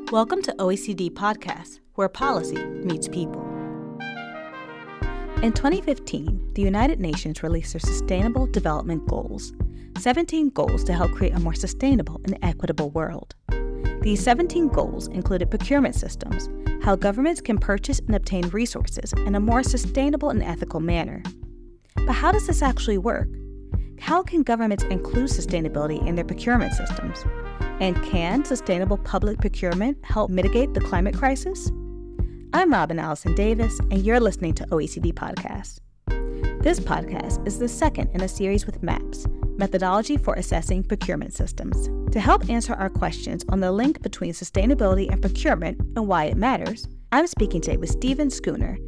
Welcome to OECD Podcast, where policy meets people. In 2015, the United Nations released their Sustainable Development Goals, 17 goals to help create a more sustainable and equitable world. These 17 goals included procurement systems, how governments can purchase and obtain resources in a more sustainable and ethical manner. But how does this actually work? How can governments include sustainability in their procurement systems? And can sustainable public procurement help mitigate the climate crisis? I'm Allison Davis, and you're listening to OECD Podcast. This podcast is the second in a series with MAPS, Methodology for Assessing Procurement Systems. To help answer our questions on the link between sustainability and procurement and why it matters, I'm speaking today with Schooner,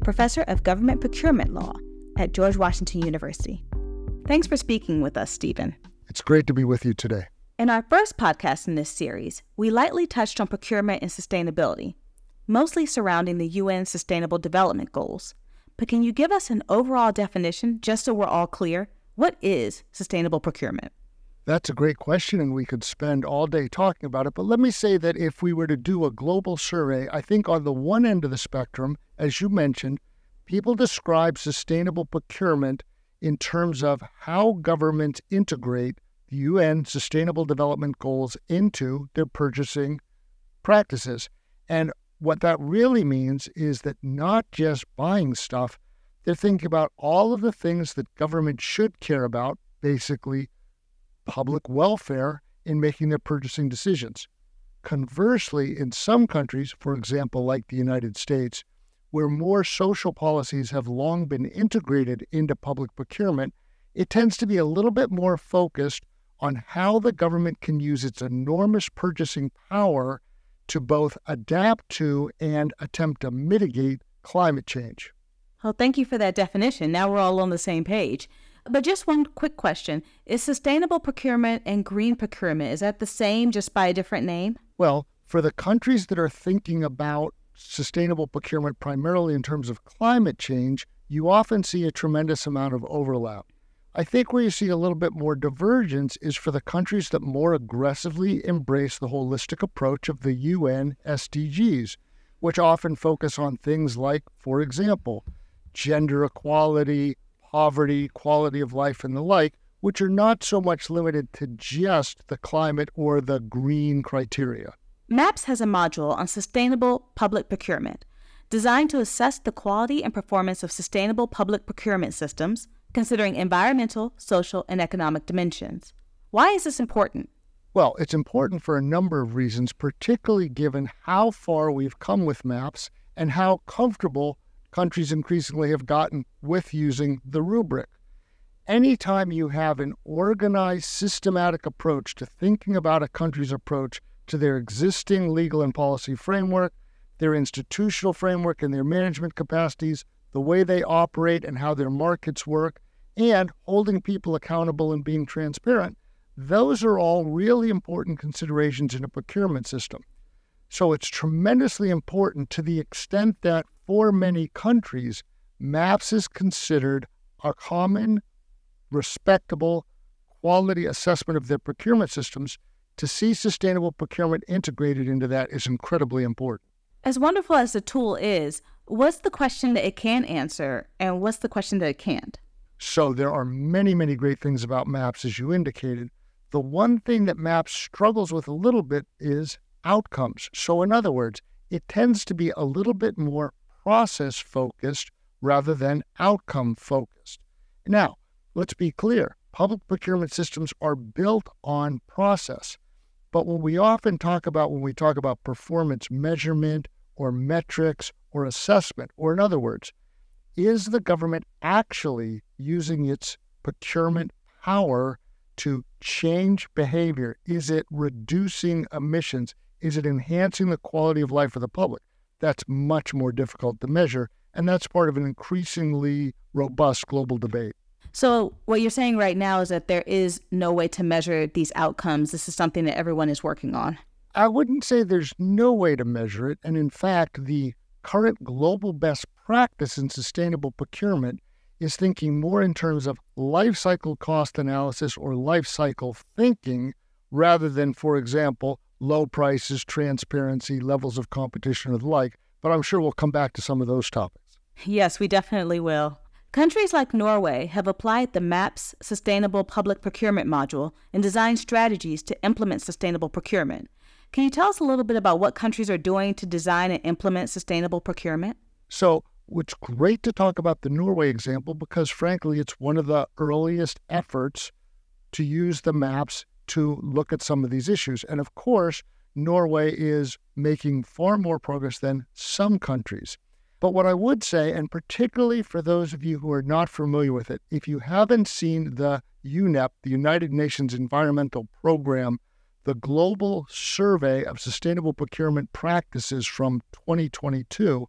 Professor of Government Procurement Law at George Washington University. Thanks for speaking with us, Stephen. It's great to be with you today. In our first podcast in this series, we lightly touched on procurement and sustainability, mostly surrounding the UN Sustainable Development Goals. But can you give us an overall definition, just so we're all clear? What is sustainable procurement? That's a great question, and we could spend all day talking about it. But let me say that if we were to do a global survey, I think on the one end of the spectrum, as you mentioned, people describe sustainable procurement in terms of how governments integrate the UN Sustainable Development Goals into their purchasing practices. And what that really means is that not just buying stuff, they're thinking about all of the things that government should care about, basically public welfare, in making their purchasing decisions. Conversely, in some countries, for example, like the United States, where more social policies have long been integrated into public procurement, it tends to be a little bit more focused on how the government can use its enormous purchasing power to both adapt to and attempt to mitigate climate change. Well, thank you for that definition. Now we're all on the same page. But just one quick question. Is sustainable procurement and green procurement, is that the same, just by a different name? Well, for the countries that are thinking about sustainable procurement primarily in terms of climate change, you often see a tremendous amount of overlap. I think where you see a little bit more divergence is for the countries that more aggressively embrace the holistic approach of the UN SDGs, which often focus on things like, for example, gender equality, poverty, quality of life, and the like, which are not so much limited to just the climate or the green criteria. MAPS has a module on sustainable public procurement, designed to assess the quality and performance of sustainable public procurement systems, considering environmental, social, and economic dimensions. Why is this important? Well, it's important for a number of reasons, particularly given how far we've come with MAPS and how comfortable countries increasingly have gotten with using the rubric. Anytime you have an organized, systematic approach to thinking about a country's approach to their existing legal and policy framework, their institutional framework and their management capacities, the way they operate and how their markets work, and holding people accountable and being transparent, those are all really important considerations in a procurement system. So it's tremendously important to the extent that for many countries, MAPS is considered a common, respectable, quality assessment of their procurement systems. To see sustainable procurement integrated into that is incredibly important. As wonderful as the tool is, what's the question that it can answer, and what's the question that it can't? So there are many, many great things about MAPS, as you indicated. The one thing that MAPS struggles with a little bit is outcomes. So in other words, it tends to be a little bit more process-focused rather than outcome-focused. Now, let's be clear. Public procurement systems are built on process. But when we talk about performance measurement or metrics or assessment, or in other words, is the government actually using its procurement power to change behavior? Is it reducing emissions? Is it enhancing the quality of life for the public? That's much more difficult to measure, and that's part of an increasingly robust global debate. So what you're saying right now is that there is no way to measure these outcomes. This is something that everyone is working on. I wouldn't say there's no way to measure it. And in fact, the current global best practice in sustainable procurement is thinking more in terms of life cycle cost analysis or life cycle thinking rather than, for example, low prices, transparency, levels of competition, and the like. But I'm sure we'll come back to some of those topics. Yes, we definitely will. Countries like Norway have applied the MAP's Sustainable Public Procurement module and designed strategies to implement sustainable procurement. Can you tell us a little bit about what countries are doing to design and implement sustainable procurement? So it's great to talk about the Norway example because, frankly, it's one of the earliest efforts to use the maps to look at some of these issues. And of course, Norway is making far more progress than some countries. But what I would say, and particularly for those of you who are not familiar with it, if you haven't seen the UNEP, the United Nations Environmental Program, the Global Survey of Sustainable Procurement Practices from 2022,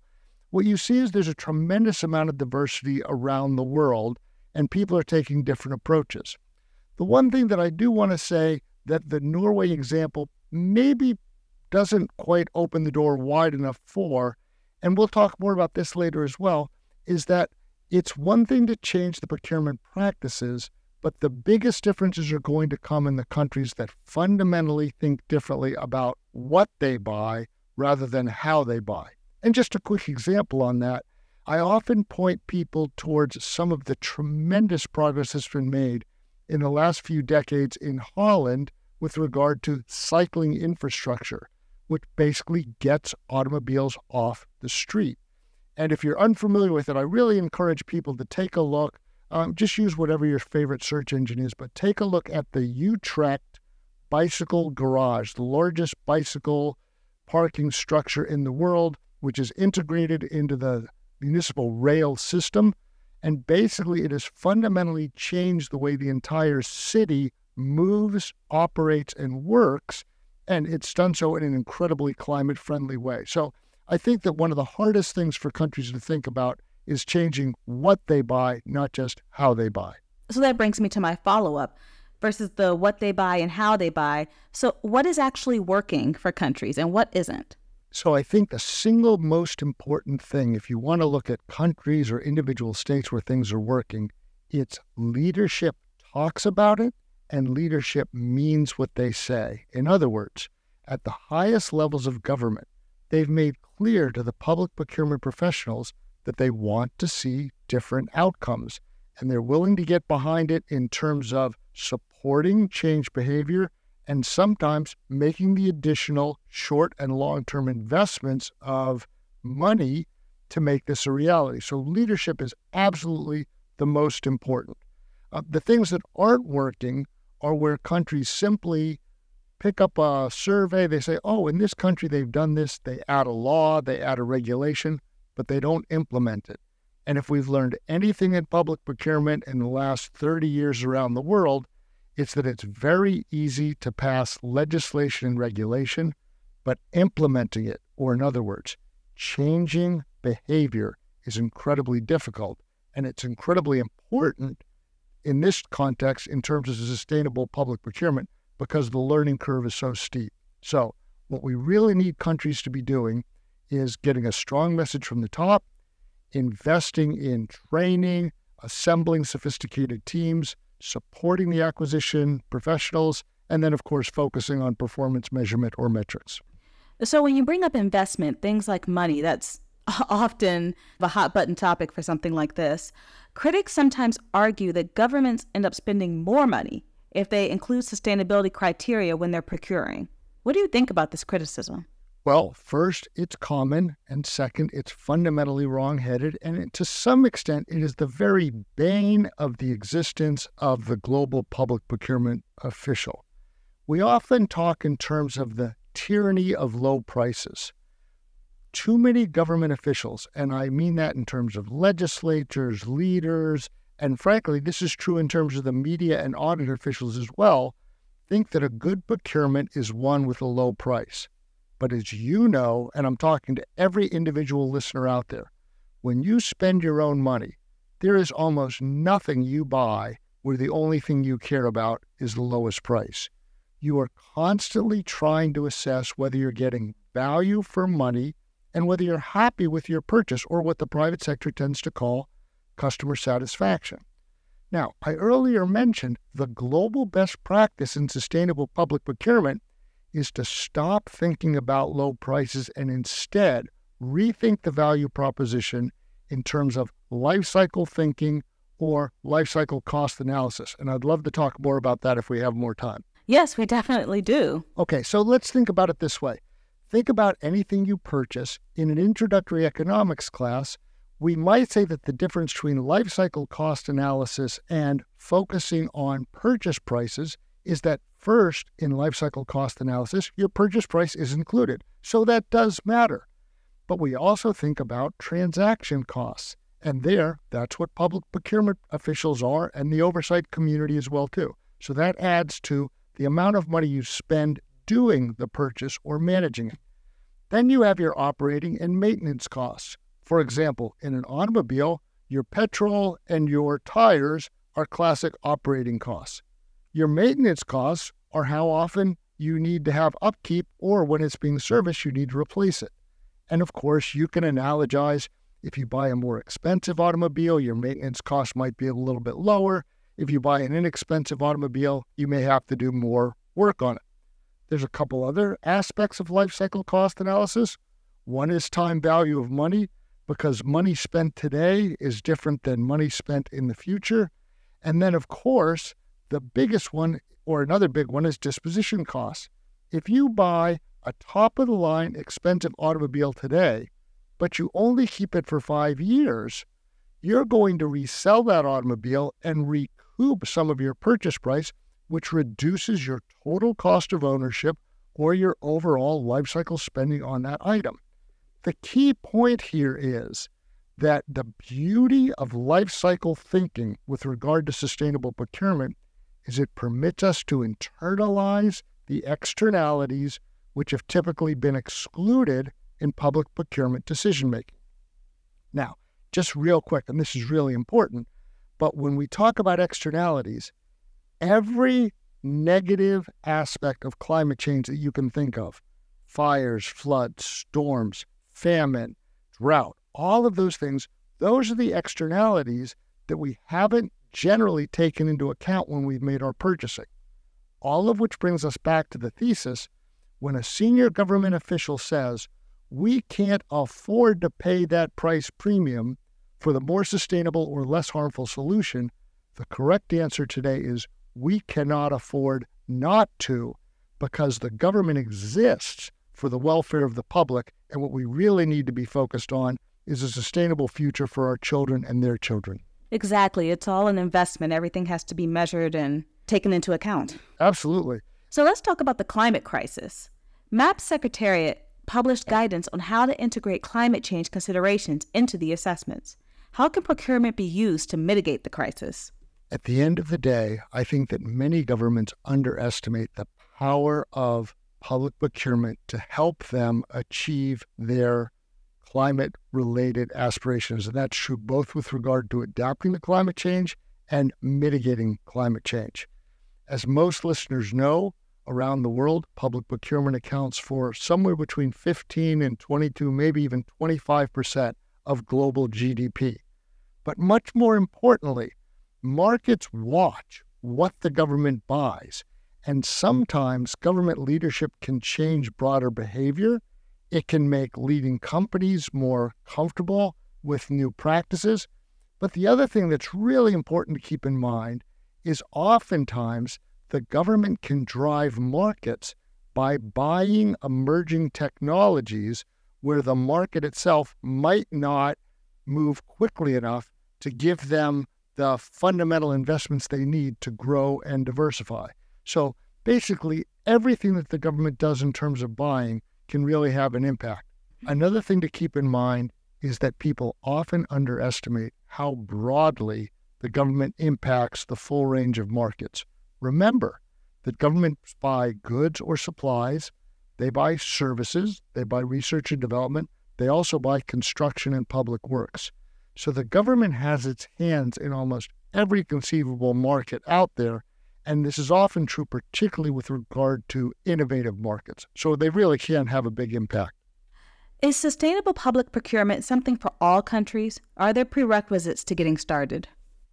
what you see is there's a tremendous amount of diversity around the world, and people are taking different approaches. The one thing that I do want to say that the Norway example maybe doesn't quite open the door wide enough for, and we'll talk more about this later as well, is that it's one thing to change the procurement practices, but the biggest differences are going to come in the countries that fundamentally think differently about what they buy rather than how they buy. And just a quick example on that, I often point people towards some of the tremendous progress that's been made in the last few decades in Holland with regard to cycling infrastructure, which basically gets automobiles off the street. And if you're unfamiliar with it, I really encourage people to take a look. Just use whatever your favorite search engine is, but take a look at the Utrecht Bicycle Garage, the largest bicycle parking structure in the world, which is integrated into the municipal rail system. And basically, it has fundamentally changed the way the entire city moves, operates, and works. And it's done so in an incredibly climate-friendly way. So I think that one of the hardest things for countries to think about is changing what they buy, not just how they buy. So that brings me to my follow-up versus the what they buy and how they buy. So what is actually working for countries and what isn't? So I think the single most important thing, if you want to look at countries or individual states where things are working, it's leadership talks about it and leadership means what they say. In other words, at the highest levels of government, they've made clear to the public procurement professionals that they want to see different outcomes, and they're willing to get behind it in terms of supporting change behavior and sometimes making the additional short and long-term investments of money to make this a reality. So leadership is absolutely the most important. The things that aren't working are where countries simply pick up a survey, they say, oh, in this country they've done this, they add a law, they add a regulation, but they don't implement it. And if we've learned anything in public procurement in the last 30 years around the world, it's that it's very easy to pass legislation and regulation, but implementing it, or in other words, changing behavior is incredibly difficult. And it's incredibly important in this context in terms of sustainable public procurement because the learning curve is so steep. So what we really need countries to be doing is getting a strong message from the top, investing in training, assembling sophisticated teams, supporting the acquisition professionals, and then, of course, focusing on performance measurement or metrics. So when you bring up investment, things like money, that's often a hot button topic for something like this. Critics sometimes argue that governments end up spending more money if they include sustainability criteria when they're procuring. What do you think about this criticism? Well, first, it's common, and second, it's fundamentally wrong-headed, and to some extent, it is the very bane of the existence of the global public procurement official. We often talk in terms of the tyranny of low prices. Too many government officials, and I mean that in terms of legislators, leaders, and frankly, this is true in terms of the media and audit officials as well, think that a good procurement is one with a low price. But as you know, and I'm talking to every individual listener out there, when you spend your own money, there is almost nothing you buy where the only thing you care about is the lowest price. You are constantly trying to assess whether you're getting value for money and whether you're happy with your purchase, or what the private sector tends to call customer satisfaction. Now, I earlier mentioned the global best practice in sustainable public procurement is to stop thinking about low prices and instead rethink the value proposition in terms of life cycle thinking or life cycle cost analysis. And I'd love to talk more about that if we have more time. Yes, we definitely do. Okay, so let's think about it this way. Think about anything you purchase in an introductory economics class. We might say that the difference between life cycle cost analysis and focusing on purchase prices is that first, in life cycle cost analysis, your purchase price is included. So that does matter. But we also think about transaction costs. And that's what public procurement officials are and the oversight community as well, too. So that adds to the amount of money you spend doing the purchase or managing it. Then you have your operating and maintenance costs. For example, in an automobile, your petrol and your tires are classic operating costs. Your maintenance costs are how often you need to have upkeep, or when it's being serviced, you need to replace it. And of course, you can analogize. If you buy a more expensive automobile, your maintenance cost might be a little bit lower. If you buy an inexpensive automobile, you may have to do more work on it. There's a couple other aspects of life cycle cost analysis. One is time value of money, because money spent today is different than money spent in the future. And then, of course, the biggest one, or another big one, is disposition costs. If you buy a top-of-the-line expensive automobile today, but you only keep it for 5 years, you're going to resell that automobile and recoup some of your purchase price, which reduces your total cost of ownership or your overall life cycle spending on that item. The key point here is that the beauty of life cycle thinking with regard to sustainable procurement is it permits us to internalize the externalities which have typically been excluded in public procurement decision-making. Now, just real quick, and this is really important, but when we talk about externalities, every negative aspect of climate change that you can think of, fires, floods, storms, famine, drought, all of those things, those are the externalities that we haven't generally taken into account when we've made our purchasing. All of which brings us back to the thesis, when a senior government official says, we can't afford to pay that price premium for the more sustainable or less harmful solution, the correct answer today is we cannot afford not to, because the government exists for the welfare of the public, and what we really need to be focused on is a sustainable future for our children and their children. Exactly. It's all an investment. Everything has to be measured and taken into account. Absolutely. So let's talk about the climate crisis. MAP's Secretariat published guidance on how to integrate climate change considerations into the assessments. How can procurement be used to mitigate the crisis? At the end of the day, I think that many governments underestimate the power of public procurement to help them achieve their climate-related aspirations. And that's true both with regard to adapting to climate change and mitigating climate change. As most listeners know, around the world, public procurement accounts for somewhere between 15 and 22, maybe even 25% of global GDP. But much more importantly, markets watch what the government buys, and sometimes government leadership can change broader behavior. It can make leading companies more comfortable with new practices. But the other thing that's really important to keep in mind is oftentimes the government can drive markets by buying emerging technologies where the market itself might not move quickly enough to give them the fundamental investments they need to grow and diversify. So basically, everything that the government does in terms of buying can really have an impact. Another thing to keep in mind is that people often underestimate how broadly the government impacts the full range of markets. Remember that governments buy goods or supplies, they buy services, they buy research and development, they also buy construction and public works. So the government has its hands in almost every conceivable market out there, and this is often true particularly with regard to innovative markets. So they really can have a big impact. Is sustainable public procurement something for all countries? Are there prerequisites to getting started?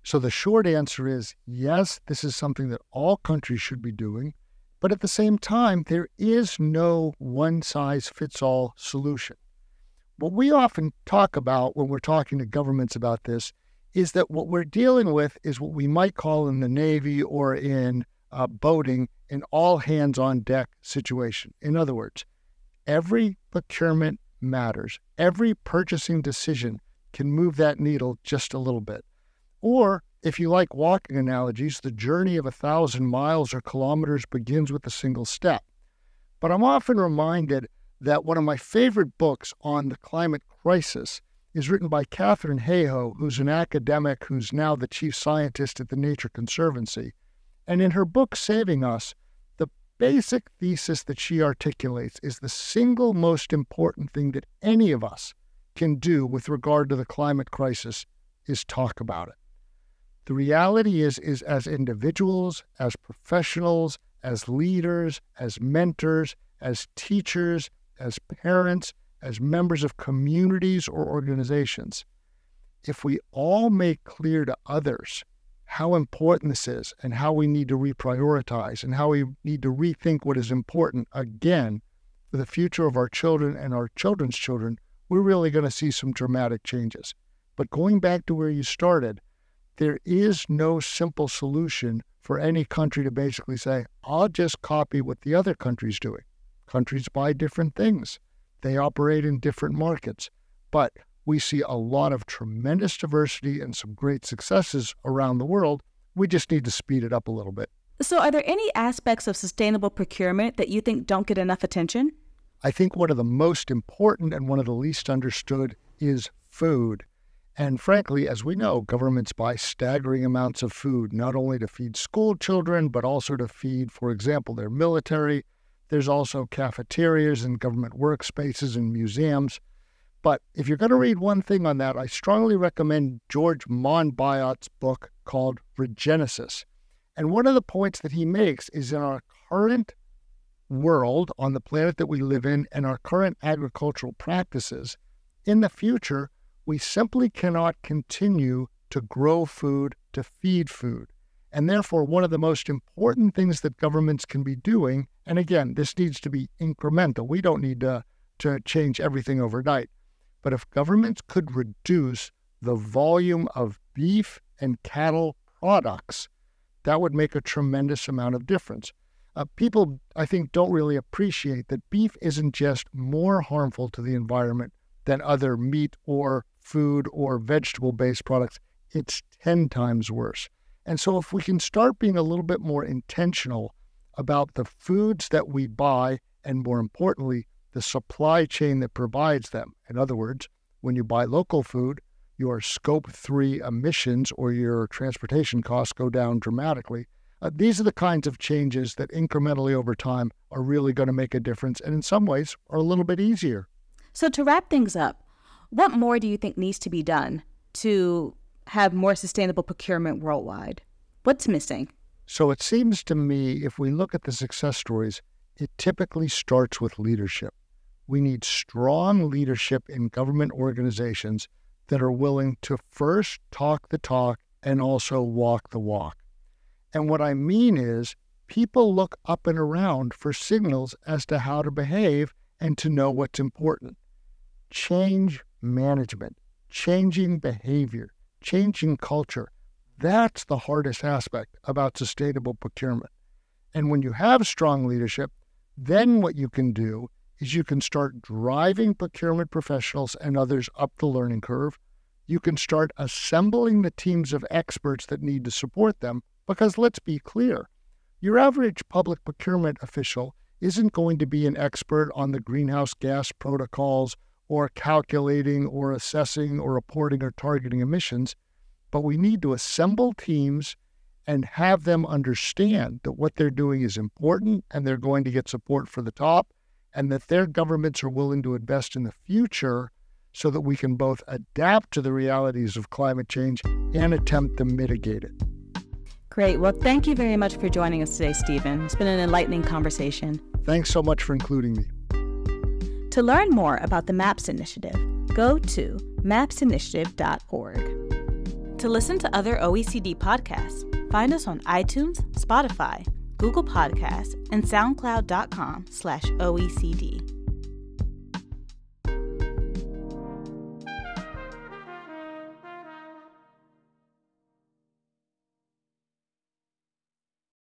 So the short answer is yes, this is something that all countries should be doing. But at the same time, there is no one-size-fits-all solution. What we often talk about when we're talking to governments about this is that what we're dealing with is what we might call in the Navy or in boating an all-hands-on-deck situation. In other words, every procurement matters. Every purchasing decision can move that needle just a little bit. Or, if you like walking analogies, the journey of 1,000 miles or kilometers begins with a single step. But I'm often reminded that one of my favorite books on the climate crisis is written by Katharine Hayhoe, who's an academic who's now the chief scientist at the Nature Conservancy. And in her book, Saving Us, the basic thesis that she articulates is the single most important thing that any of us can do with regard to the climate crisis is talk about it. The reality is as individuals, as professionals, as leaders, as mentors, as teachers, as parents, as members of communities or organizations, if we all make clear to others how important this is and how we need to reprioritize and how we need to rethink what is important, again, for the future of our children and our children's children, we're really going to see some dramatic changes. But going back to where you started, there is no simple solution for any country to basically say, I'll just copy what the other country's doing. Countries buy different things. They operate in different markets. But we see a lot of tremendous diversity and some great successes around the world. We just need to speed it up a little bit. So are there any aspects of sustainable procurement that you think don't get enough attention? I think one of the most important and one of the least understood is food. And frankly, as we know, governments buy staggering amounts of food, not only to feed school children, but also to feed, for example, their military. There's also cafeterias and government workspaces and museums. But if you're going to read one thing on that, I strongly recommend George Monbiot's book called Regenesis. And one of the points that he makes is in our current world, on the planet that we live in, and our current agricultural practices, in the future, we simply cannot continue to grow food, to feed food. And therefore, one of the most important things that governments can be doing, and again, this needs to be incremental. We don't need to change everything overnight. But if governments could reduce the volume of beef and cattle products, that would make a tremendous amount of difference. People, I think, don't really appreciate that beef isn't just more harmful to the environment than other meat or food or vegetable-based products. It's 10 times worse. And so if we can start being a little bit more intentional about the foods that we buy, and more importantly, the supply chain that provides them. In other words, when you buy local food, your Scope 3 emissions or your transportation costs go down dramatically. These are the kinds of changes that incrementally over time are really going to make a difference and in some ways are a little bit easier. So to wrap things up, what more do you think needs to be done to have more sustainable procurement worldwide? What's missing? So it seems to me, if we look at the success stories, it typically starts with leadership. We need strong leadership in government organizations that are willing to first talk the talk and also walk the walk. And what I mean is people look up and around for signals as to how to behave and to know what's important. Change management, changing behavior, changing culture. That's the hardest aspect about sustainable procurement. And when you have strong leadership, then what you can do is you can start driving procurement professionals and others up the learning curve. You can start assembling the teams of experts that need to support them, because let's be clear, your average public procurement official isn't going to be an expert on the greenhouse gas protocols or calculating or assessing or reporting or targeting emissions, but we need to assemble teams and have them understand that what they're doing is important and they're going to get support for the top, and that their governments are willing to invest in the future so that we can both adapt to the realities of climate change and attempt to mitigate it. Great. Well, thank you very much for joining us today, Stephen. It's been an enlightening conversation. Thanks so much for including me. To learn more about the MAPS Initiative, go to mapsinitiative.org. To listen to other OECD podcasts, find us on iTunes, Spotify, Google Podcasts, and SoundCloud.com/OECD.